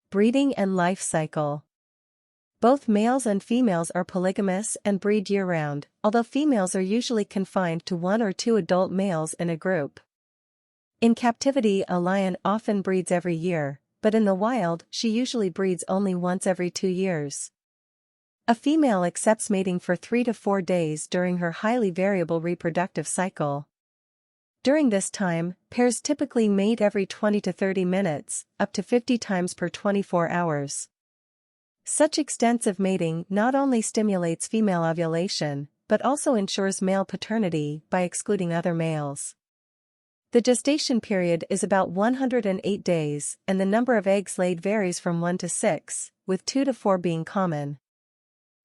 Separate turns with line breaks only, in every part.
Breeding and life cycle. Both males and females are polygamous and breed year-round, although females are usually confined to one or two adult males in a group. In captivity, a lion often breeds every year, but in the wild, she usually breeds only once every 2 years. A female accepts mating for 3 to 4 days during her highly variable reproductive cycle. During this time, pairs typically mate every 20 to 30 minutes, up to 50 times per 24 hours. Such extensive mating not only stimulates female ovulation, but also ensures male paternity by excluding other males. The gestation period is about 108 days, and the number of eggs laid varies from 1 to 6, with 2 to 4 being common.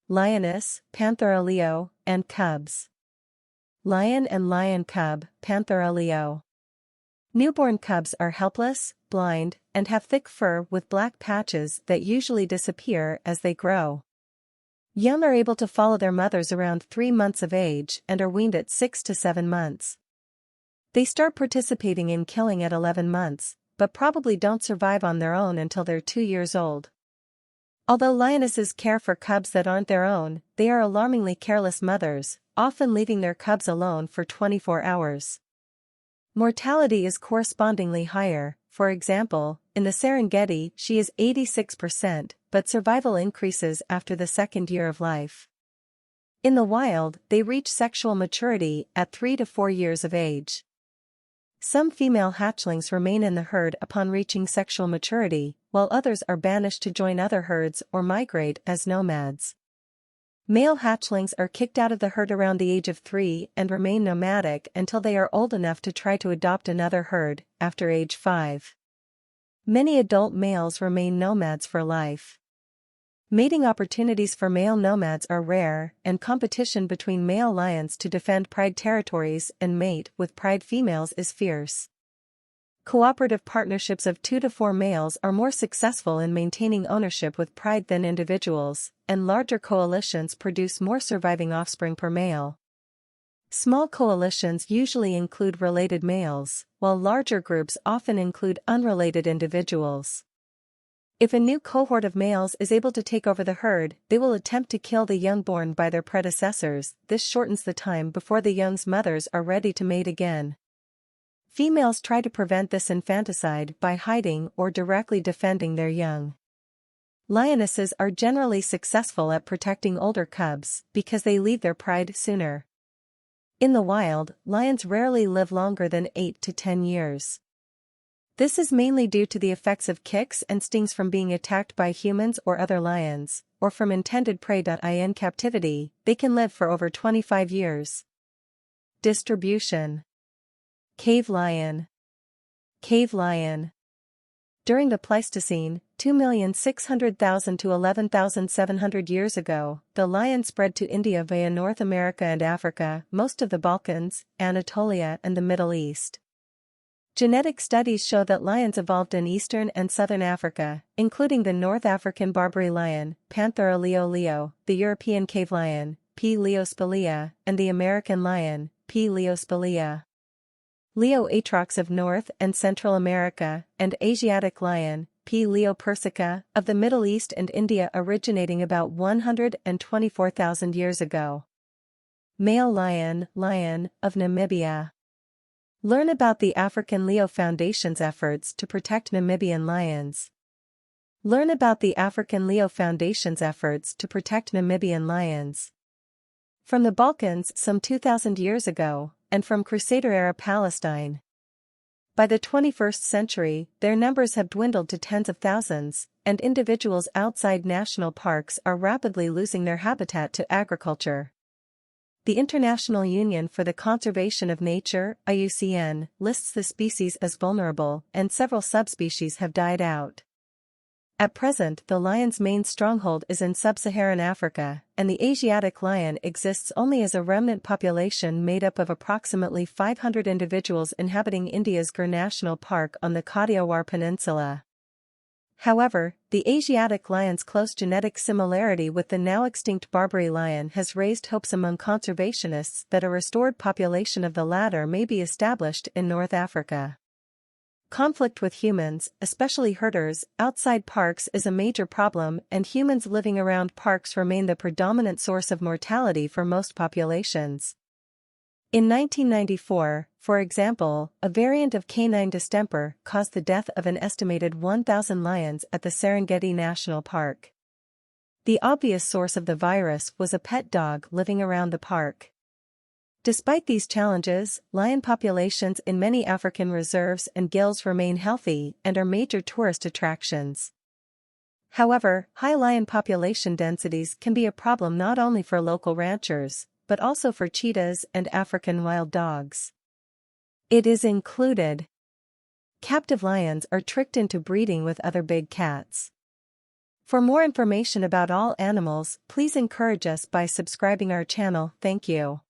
Lioness, Panthera leo, and cubs. Lion and lion cub, Panthera leo. Newborn cubs are helpless, blind, and have thick fur with black patches that usually disappear as they grow. Young are able to follow their mothers around 3 months of age and are weaned at 6 to 7 months. They start participating in killing at 11 months, but probably don't survive on their own until they're 2 years old. Although lionesses care for cubs that aren't their own, they are alarmingly careless mothers, often leaving their cubs alone for 24 hours. Mortality is correspondingly higher. For example, in the Serengeti she is 86%, but survival increases after the 2nd year of life. In the wild, they reach sexual maturity at 3 to 4 years of age. Some female hatchlings remain in the herd upon reaching sexual maturity, while others are banished to join other herds or migrate as nomads. Male hatchlings are kicked out of the herd around the age of 3 and remain nomadic until they are old enough to try to adopt another herd, after age 5. Many adult males remain nomads for life. Mating opportunities for male nomads are rare, and competition between male lions to defend pride territories and mate with pride females is fierce. Cooperative partnerships of 2 to 4 males are more successful in maintaining ownership with pride than individuals, and larger coalitions produce more surviving offspring per male. Small coalitions usually include related males, while larger groups often include unrelated individuals. If a new cohort of males is able to take over the herd, they will attempt to kill the young born by their predecessors. This shortens the time before the young's mothers are ready to mate again. Females try to prevent this infanticide by hiding or directly defending their young. Lionesses are generally successful at protecting older cubs because they leave their pride sooner. In the wild, lions rarely live longer than 8 to 10 years. This is mainly due to the effects of kicks and stings from being attacked by humans or other lions, or from intended prey. In captivity, they can live for over 25 years. Distribution. Cave lion. Cave lion. During the Pleistocene, 2,600,000 to 11,700 years ago, the lion spread to India via North America and Africa, most of the Balkans, Anatolia and the Middle East. Genetic studies show that lions evolved in eastern and southern Africa, including the North African Barbary lion, Panthera leo, the European cave lion, P. leospelea, and the American lion, P. leospelea. Leo atrox of North and Central America, and Asiatic lion, P. leo persica, of the Middle East and India originating about 124,000 years ago. Male lion, of Namibia. Learn about the African Leo Foundation's efforts to protect Namibian lions. Learn about the African Leo Foundation's efforts to protect Namibian lions. From the Balkans some 2,000 years ago, and from Crusader-era Palestine. By the 21st century, their numbers have dwindled to tens of thousands, and individuals outside national parks are rapidly losing their habitat to agriculture. The International Union for the Conservation of Nature, IUCN, lists the species as vulnerable, and several subspecies have died out. At present, the lion's main stronghold is in sub-Saharan Africa, and the Asiatic lion exists only as a remnant population made up of approximately 500 individuals inhabiting India's Gir National Park on the Kathiawar Peninsula. However, the Asiatic lion's close genetic similarity with the now extinct Barbary lion has raised hopes among conservationists that a restored population of the latter may be established in North Africa. Conflict with humans, especially herders, outside parks is a major problem, and humans living around parks remain the predominant source of mortality for most populations. In 1994, for example, a variant of canine distemper caused the death of an estimated 1,000 lions at the Serengeti National Park. The obvious source of the virus was a pet dog living around the park. Despite these challenges, lion populations in many African reserves and gills remain healthy and are major tourist attractions. However, high lion population densities can be a problem not only for local ranchers, but also for cheetahs and African wild dogs. It is included. Captive lions are tricked into breeding with other big cats. For more information about all animals, please encourage us by subscribing our channel. Thank you.